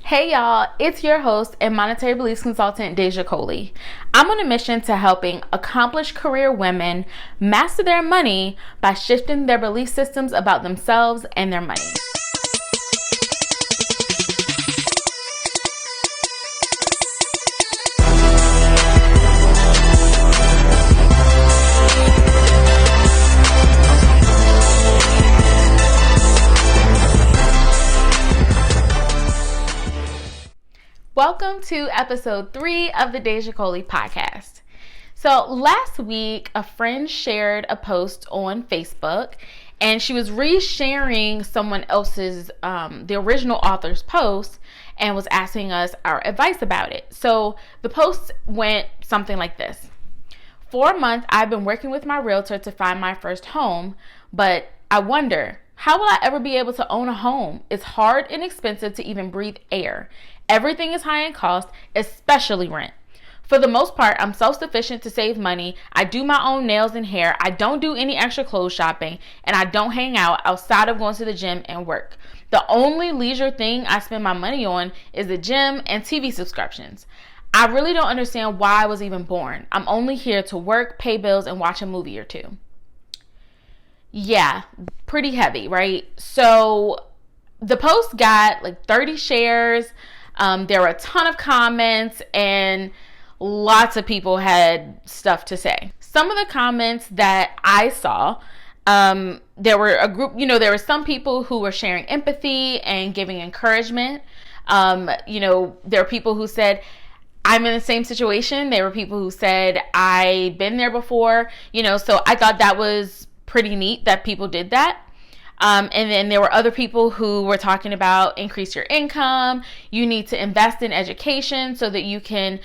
Hey y'all, it's your host and monetary beliefs consultant, Déja Coley. I'm on a mission to helping accomplished career women master their money by shifting their belief systems about themselves and their money. Welcome to episode 3 of the Déja Coley podcast. So last week, a friend shared a post on Facebook and she was resharing someone else's, the original author's post, and was asking us our advice about it. So the post went something like this. For a month, I've been working with my realtor to find my first home, but I wonder, how will I ever be able to own a home? It's hard and expensive to even breathe air. Everything is high in cost, especially rent. For the most part, I'm self-sufficient to save money. I do my own nails and hair. I don't do any extra clothes shopping, and I don't hang out outside of going to the gym and work. The only leisure thing I spend my money on is the gym and TV subscriptions. I really don't understand why I was even born. I'm only here to work, pay bills, and watch a movie or two. Yeah, pretty heavy, right? So the post got like 30 shares. There were a ton of comments and lots of people had stuff to say. Some of the comments that I saw, there were a group, there were some people who were sharing empathy and giving encouragement. There were people who said, I'm in the same situation. There were people who said, I've been there before, so I thought that was pretty neat that people did that. And then there were other people who were talking about increase your income. You need to invest in education so that you can,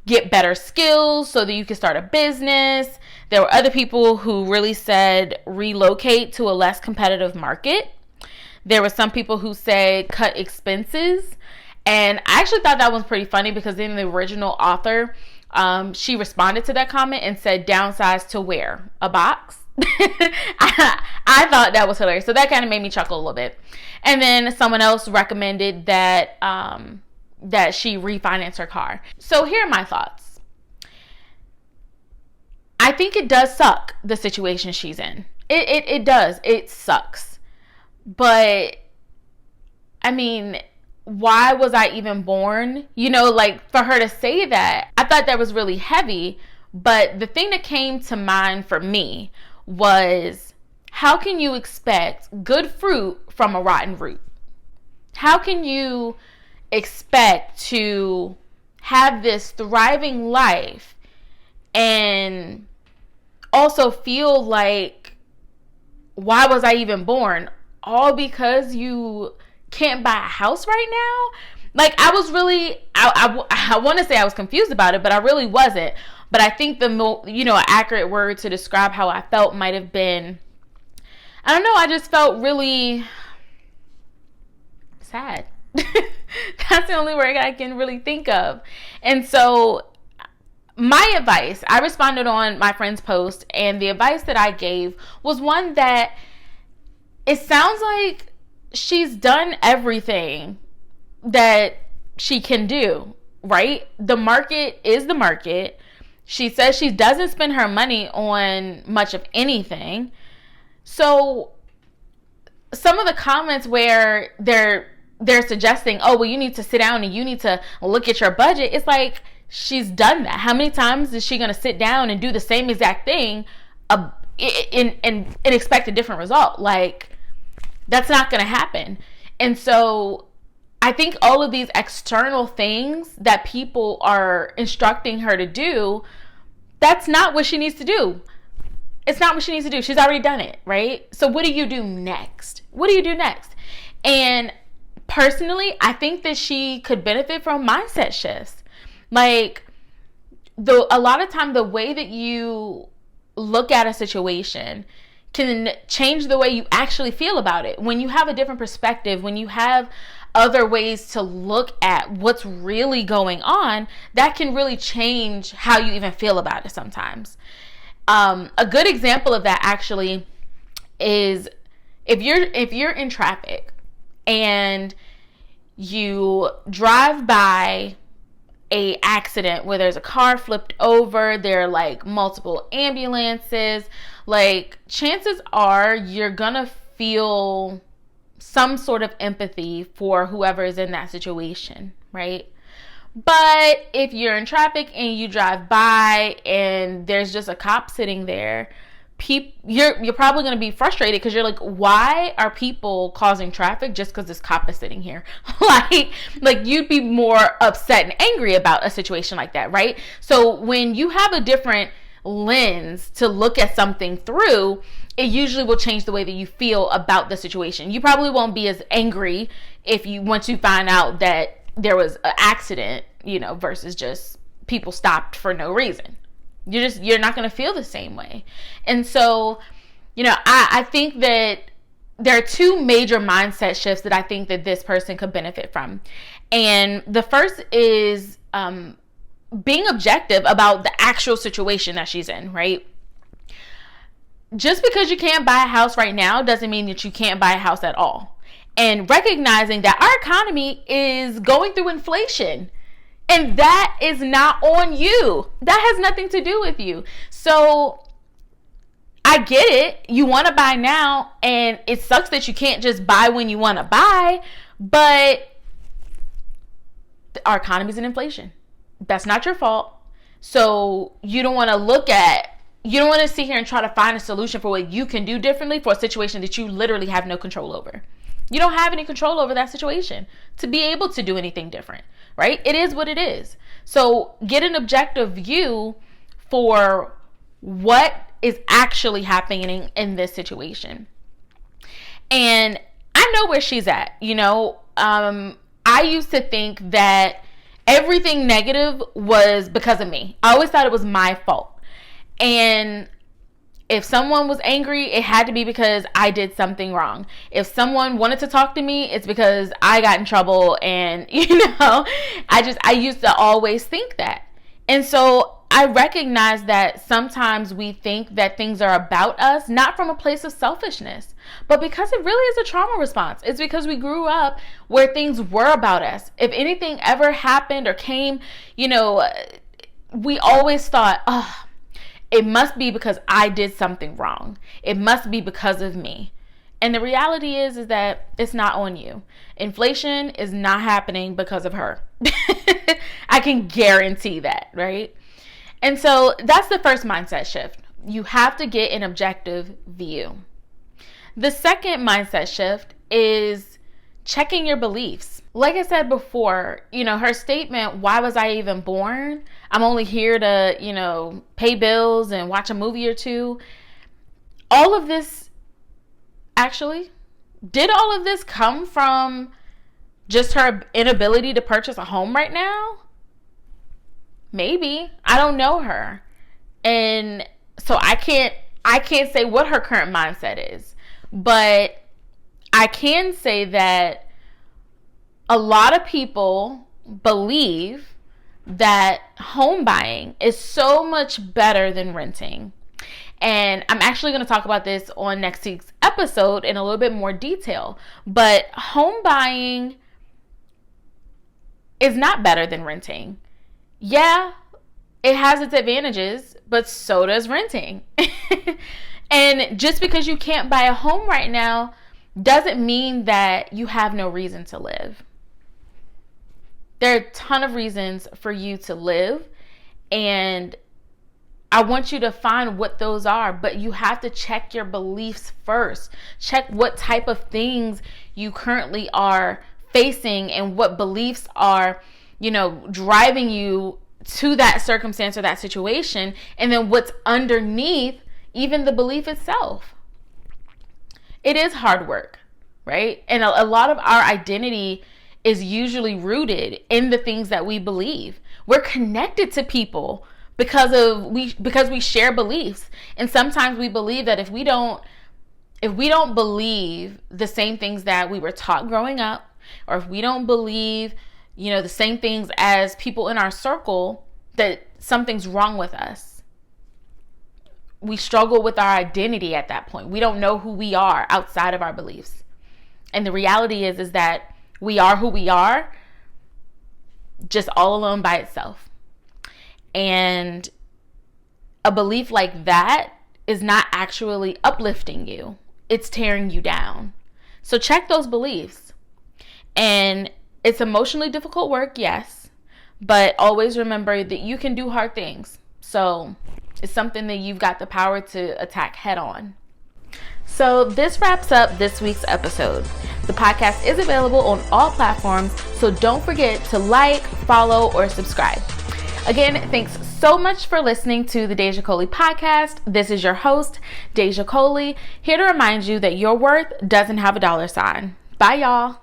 get better skills so that you can start a business. There were other people who really said relocate to a less competitive market. There were some people who said cut expenses. And I actually thought that was pretty funny because in the original author, she responded to that comment and said downsize to where? A box? I thought that was hilarious. So that kind of made me chuckle a little bit. And then someone else recommended that that she refinance her car. So here are my thoughts. I think it does suck, the situation she's in. It does. It sucks. But I mean, why was I even born? For her to say that, I thought that was really heavy. But the thing that came to mind for me was, how can you expect good fruit from a rotten root? How can you expect to have this thriving life and also feel like, why was I even born? All because you can't buy a house right now? Like, I was really, I want to say I was confused about it, but I really wasn't. But I think the accurate word to describe how I felt might have been, I don't know, I just felt really sad. That's the only word I can really think of. And so my advice, I responded on my friend's post, and the advice that I gave was one that it sounds like she's done everything that she can do, right? The market is the market. She says she doesn't spend her money on much of anything. So some of the comments where they're suggesting, oh, well, you need to sit down and you need to look at your budget. It's like, she's done that. How many times is she going to sit down and do the same exact thing and expect a different result? Like, that's not going to happen. And so I think all of these external things that people are instructing her to do, that's not what she needs to do. It's not what she needs to do. She's already done it, right? So what do you do next? What do you do next? And personally, I think that she could benefit from mindset shifts. Like, a lot of time, the way that you look at a situation can change the way you actually feel about it. When you have a different perspective, when you have other ways to look at what's really going on, that can really change how you even feel about it sometimes. A good example of that actually is if you're in traffic and you drive by a accident where there's a car flipped over, there are like multiple ambulances, like chances are you're gonna feel some sort of empathy for whoever is in that situation, right? But if you're in traffic and you drive by and there's just a cop sitting there, you're probably going to be frustrated because you're like, why are people causing traffic just because this cop is sitting here? like you'd be more upset and angry about a situation like that, right? So when you have a different lens to look at something through, it usually will change the way that you feel about the situation. You probably won't be as angry once you find out that there was an accident, versus just people stopped for no reason. You're not going to feel the same way. And so, I think that there are two major mindset shifts that I think that this person could benefit from. And the first is being objective about the actual situation that she's in, right? Just because you can't buy a house right now doesn't mean that you can't buy a house at all. And recognizing that our economy is going through inflation. And that is not on you. That has nothing to do with you. So I get it. You want to buy now, and it sucks that you can't just buy when you want to buy, but our economy's in inflation. That's not your fault. So you don't want to sit here and try to find a solution for what you can do differently for a situation that you literally have no control over. You don't have any control over that situation to be able to do anything different, right? It is what it is. So get an objective view for what is actually happening in this situation. And I know where she's at. I used to think that everything negative was because of me. I always thought it was my fault. And if someone was angry, it had to be because I did something wrong. If someone wanted to talk to me, it's because I got in trouble. And, I used to always think that. And so I recognize that sometimes we think that things are about us, not from a place of selfishness, but because it really is a trauma response. It's because we grew up where things were about us. If anything ever happened or came, we always thought, it must be because I did something wrong. It must be because of me. And the reality is that it's not on you. Inflation is not happening because of her. I can guarantee that, right? And so that's the first mindset shift. You have to get an objective view. The second mindset shift is checking your beliefs. Like I said before, her statement, why was I even born? I'm only here to, pay bills and watch a movie or two. All of this, did all of this come from just her inability to purchase a home right now? Maybe. I don't know her. And so I can't say what her current mindset is. But I can say that a lot of people believe that home buying is so much better than renting. And I'm actually going to talk about this on next week's episode in a little bit more detail. But home buying is not better than renting. Yeah, it has its advantages, but so does renting. And just because you can't buy a home right now doesn't mean that you have no reason to live. There are a ton of reasons for you to live, and I want you to find what those are, but you have to check your beliefs first. Check what type of things you currently are facing and what beliefs are, driving you to that circumstance or that situation, and then what's underneath even the belief itself. It is hard work, right? And a lot of our identity is usually rooted in the things that we believe. We're connected to people because we share beliefs. And sometimes we believe that if we don't believe the same things that we were taught growing up, or if we don't believe, the same things as people in our circle, that something's wrong with us. We struggle with our identity at that point. We don't know who we are outside of our beliefs. And the reality is that we are who we are, just all alone by itself. And a belief like that is not actually uplifting you. It's tearing you down. So check those beliefs. And it's emotionally difficult work, yes, but always remember that you can do hard things. So it's something that you've got the power to attack head on. So this wraps up this week's episode. The podcast is available on all platforms, so don't forget to like, follow, or subscribe. Again, thanks so much for listening to the Déja Coley podcast. This is your host, Déja Coley, here to remind you that your worth doesn't have a dollar sign. Bye, y'all.